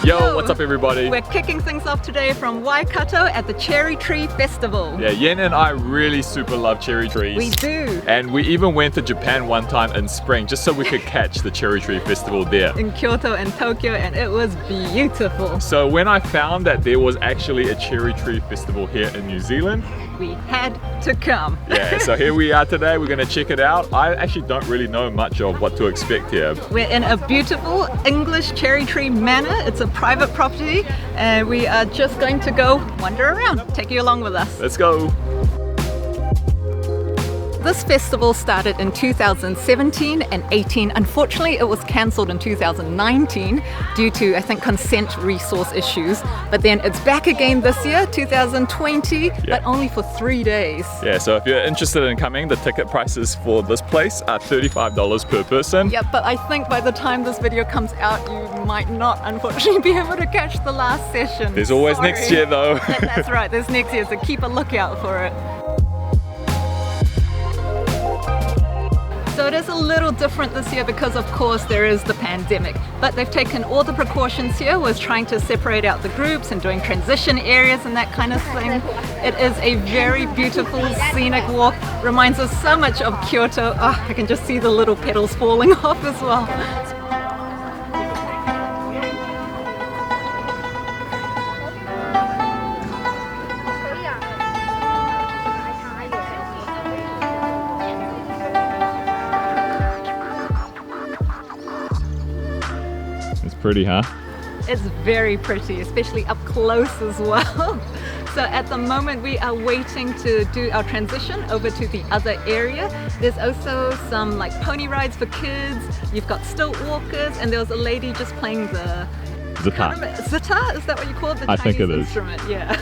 Yo, what's up everybody? We're kicking things off today from Waikato at the Cherry Tree Festival. Yeah, Yen and I really super love cherry trees. We do. And we even went to Japan one time in spring just so we could catch the Cherry Tree Festival there. In Kyoto and Tokyo, and it was beautiful. So when I found that there was actually a Cherry Tree Festival here in New Zealand, we had to come. Yeah, so here we are today. We're going to check it out. I actually don't really know much of what to expect here. We're in a beautiful English Cherry Tree Manor. It's a private property and we are just going to go wander around. Take you along with us. Let's go. This festival started in 2017 and 18. Unfortunately, it was cancelled in 2019 due to, I think, consent resource issues. But then it's back again this year, 2020, but only for 3 days. Yeah, so if you're interested in coming, the ticket prices for this place are $35 per person. Yeah, but I think by the time this video comes out, you might not, unfortunately, be able to catch the last session. There's always next year, though. That's right, there's next year, so keep a lookout for it. So it is a little different this year because of course there is the pandemic, but they've taken all the precautions here with trying to separate out the groups and doing transition areas and that kind of thing. It is a very beautiful scenic walk, reminds us so much of Kyoto. Oh, I can just see the little petals falling off as well. Pretty, huh? It's very pretty, especially up close as well. So at the moment we are waiting to do our transition over to the other area. There's also some like pony rides for kids, you've got stilt walkers, and there was a lady just playing the Zither. Zither? Is that what you call it? The I Chinese think it instrument, is. Yeah.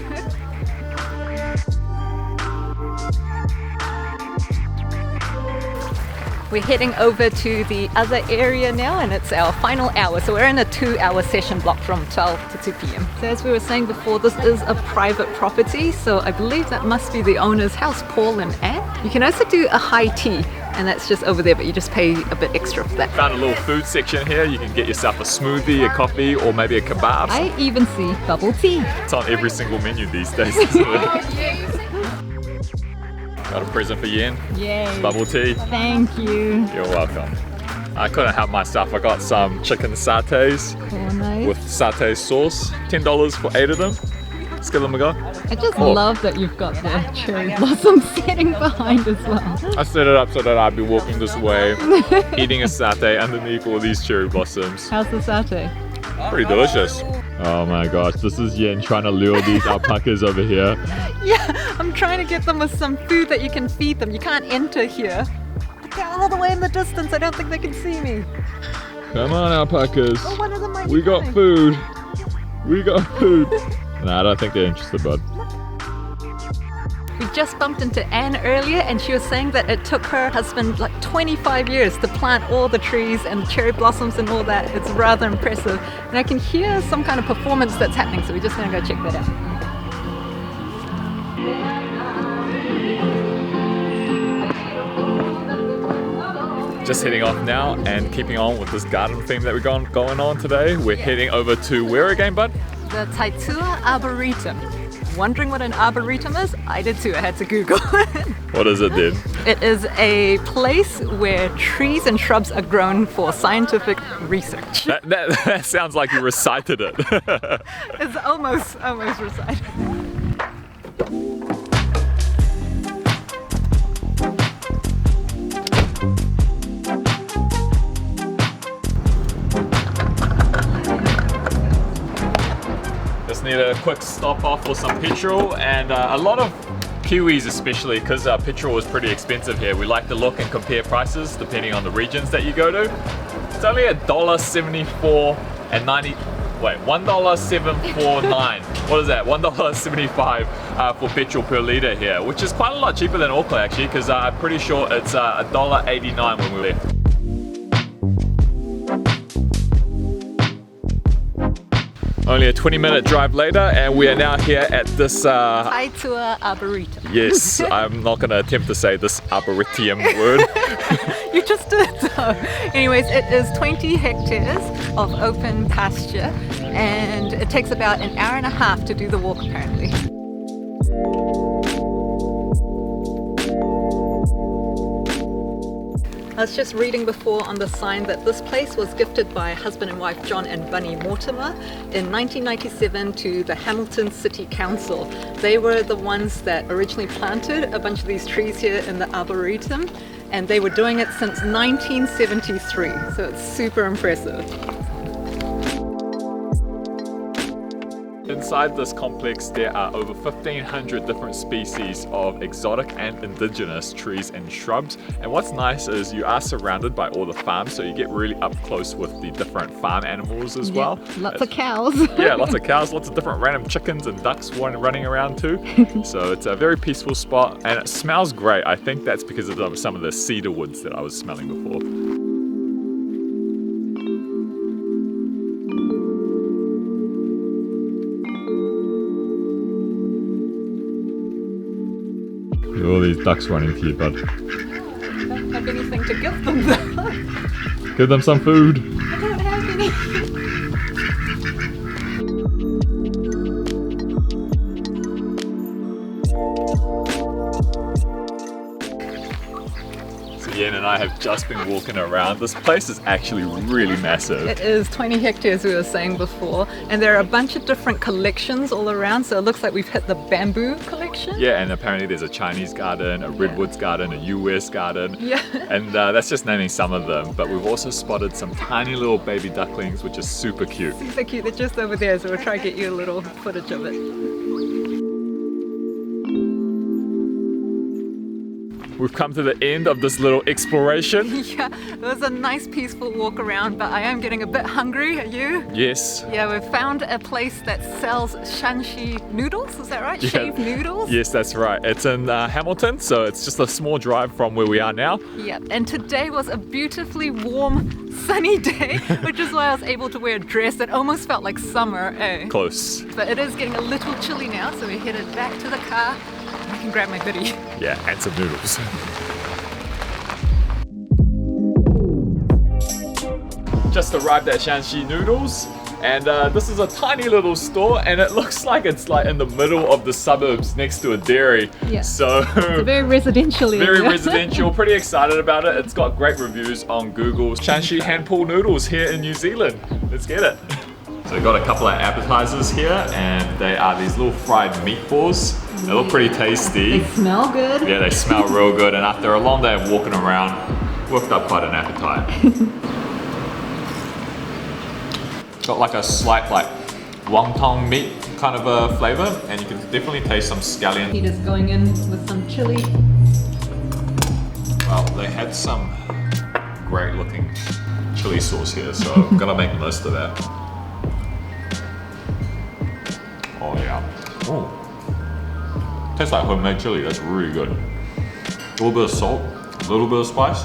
We're heading over to the other area now and it's our final hour. So we're in a 2-hour session block from 12 to 2 p.m. So as we were saying before, this is a private property. So I believe that must be the owner's house, Paul and Anne. You can also do a high tea and that's just over there, but you just pay a bit extra for that. Found a little food section here. You can get yourself a smoothie, a coffee, or maybe a kebab. I even see bubble tea. It's on every single menu these days, isn't it? Got a present for Yen. Yay. Bubble tea. Thank you. You're welcome. I couldn't help myself. I got some chicken satays with satay sauce. $10 for 8 of them. Let's give them a go. I just love that you've got the cherry blossom sitting behind as well. I set it up so that I'd be walking this way, eating a satay underneath all these cherry blossoms. How's the satay? Pretty delicious. Oh my gosh, this is Yen trying to lure these alpacas over here. Yeah, I'm trying to get them with some food that you can feed them. You can't enter here. They're all the way in the distance. I don't think they can see me. Come on, alpacas. Oh, one of them might we be got coming. food. We got food. Nah, I don't think they're interested, bud. We just bumped into Anne earlier and she was saying that it took her husband like 25 years to plant all the trees and cherry blossoms and all that. It's rather impressive. And I can hear some kind of performance that's happening, so we're just going to go check that out. Just heading off now and keeping on with this garden theme that we're going on today. We're heading over to where again, bud? The Taitua Arboretum. Wondering what an arboretum is? I did too, I had to Google it. What is it then? It is a place where trees and shrubs are grown for scientific research. That sounds like you recited it. It's almost recited. Need a quick stop off for some petrol, and a lot of Kiwis especially, because petrol is pretty expensive here. We like to look and compare prices depending on the regions that you go to. It's only $1.74 and $1.749. What is that? $1.75 for petrol per litre here, which is quite a lot cheaper than Auckland actually, because I'm pretty sure it's $1.89 when we left. Only a 20-minute drive later and we are now here at this Taitua Arboretum. Yes, I'm not going to attempt to say this arboretum word. You just did though. Anyways, it is 20 hectares of open pasture and it takes about an hour and a half to do the walk apparently. I was just reading before on the sign that this place was gifted by husband and wife John and Bunny Mortimer in 1997 to the Hamilton City Council. They were the ones that originally planted a bunch of these trees here in the Arboretum, and they were doing it since 1973, so it's super impressive. Inside this complex, there are over 1,500 different species of exotic and indigenous trees and shrubs. And what's nice is you are surrounded by all the farms, so you get really up close with the different farm animals as well. Lots of cows. Yeah, lots of cows, lots of different random chickens and ducks running around too. So it's a very peaceful spot, and it smells great. I think that's because of some of the cedar woods that I was smelling before. All these ducks running to you, bud. I don't have anything to give them though. Give them some food. I don't have any. Yen and I have just been walking around. This place is actually really massive. It is 20 hectares we were saying before, and there are a bunch of different collections all around, so it looks like we've hit the bamboo collection. Yeah, and apparently there's a Chinese garden, a redwoods garden, a US garden. Yeah. And that's just naming some of them, but we've also spotted some tiny little baby ducklings, which is super cute. Super cute, they're just over there, so we'll try to get you a little footage of it. We've come to the end of this little exploration. Yeah, it was a nice peaceful walk around, but I am getting a bit hungry. Are you? Yes. Yeah, we've found a place that sells shanshi noodles, is that right? Yeah. Shaved noodles? Yes, that's right. It's in Hamilton, so it's just a small drive from where we are now. Yeah, and today was a beautifully warm, sunny day, which is why I was able to wear a dress that almost felt like summer, eh? Close. But it is getting a little chilly now, so we're headed back to the car. I can grab my hoodie. Yeah, and some noodles. Just arrived at Shanxi Noodles, and this is a tiny little store, and it looks like it's like in the middle of the suburbs next to a dairy. Yeah. So It's a very residential area. very residential, pretty excited about it. It's got great reviews on Google. Shanxi hand pulled noodles here in New Zealand. Let's get it. So we've got a couple of appetizers here, and they are these little fried meatballs. They look pretty tasty. They smell good. Yeah, they smell real good, and after a long day of walking around, worked up quite an appetite. Got like a slight like wonton meat kind of a flavor, and you can definitely taste some scallion. Heat is going in with some chili. Well, they had some great looking chili sauce here, so I'm gonna make the most of that. Oh yeah. Oh. Tastes like homemade chili, that's really good. A little bit of salt, a little bit of spice.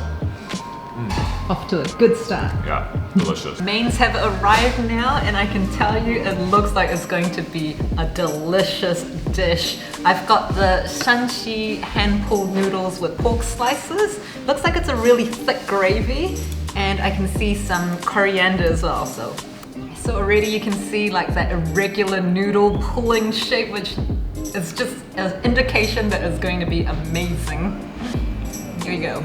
Off to a good start. Yeah, delicious. Mains have arrived now, and I can tell you it looks like it's going to be a delicious dish. I've got the shanshi hand-pulled noodles with pork slices. Looks like it's a really thick gravy, and I can see some coriander as well. So already you can see like that irregular noodle pulling shape, which is just an indication that it's going to be amazing. Here we go.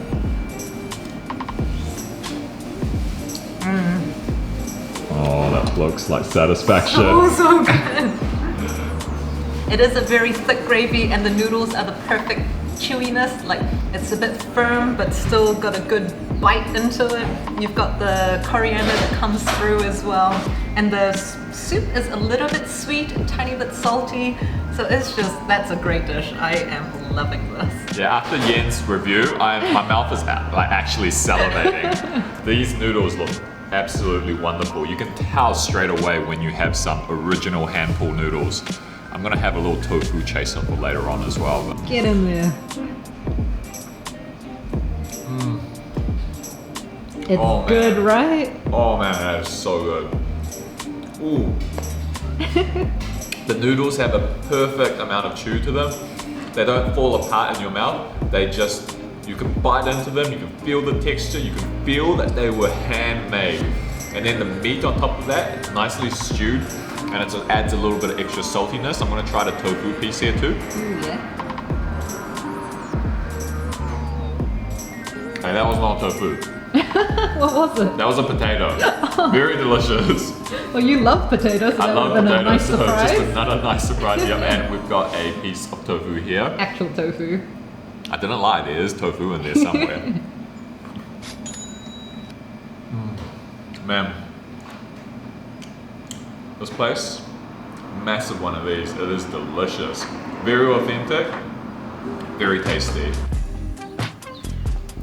Oh, that looks like satisfaction. So good. It is a very thick gravy, and the noodles are the perfect chewiness. Like, it's a bit firm, but still got a good bite into it. You've got the coriander that comes through as well. And the soup is a little bit sweet, a tiny bit salty. So it's just, that's a great dish. I am loving this. Yeah, after Yen's review, my mouth is like actually salivating. These noodles look absolutely wonderful. You can tell straight away when you have some original hand-pulled noodles. I'm gonna have a little tofu chaser for later on as well. But Get in there. It's Oh, good, man. right? Oh man, that is so good. Ooh. The noodles have a perfect amount of chew to them. They don't fall apart in your mouth. They just, you can bite into them, you can feel the texture, you can feel that they were handmade. And then the meat on top of that, it's nicely stewed and it adds a little bit of extra saltiness. I'm gonna try the tofu piece here too. Ooh, yeah. Hey, that was not tofu. What was it? That was a potato. Very delicious. Well, you love potatoes, so I that love would have been a potatoes, nice so surprise. just another nice surprise here. And we've got a piece of tofu here. Actual tofu. I didn't lie, there is tofu in there somewhere. Man, this place, massive one of these. It is delicious. Very authentic, very tasty.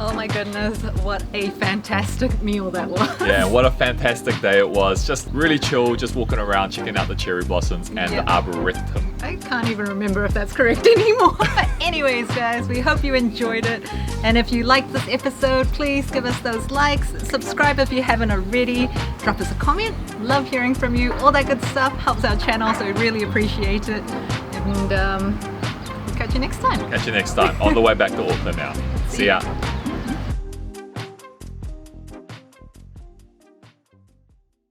Oh my goodness, what a fantastic meal that was. Yeah, what a fantastic day it was. Just really chill, just walking around, checking out the cherry blossoms and the Arboretum. I can't even remember if that's correct anymore. But anyways, guys, we hope you enjoyed it. And if you liked this episode, please give us those likes. Subscribe if you haven't already. Drop us a comment. Love hearing from you. All that good stuff helps our channel, so we really appreciate it. And we'll catch you next time. Catch you next time. On the way back to Auckland now. See ya.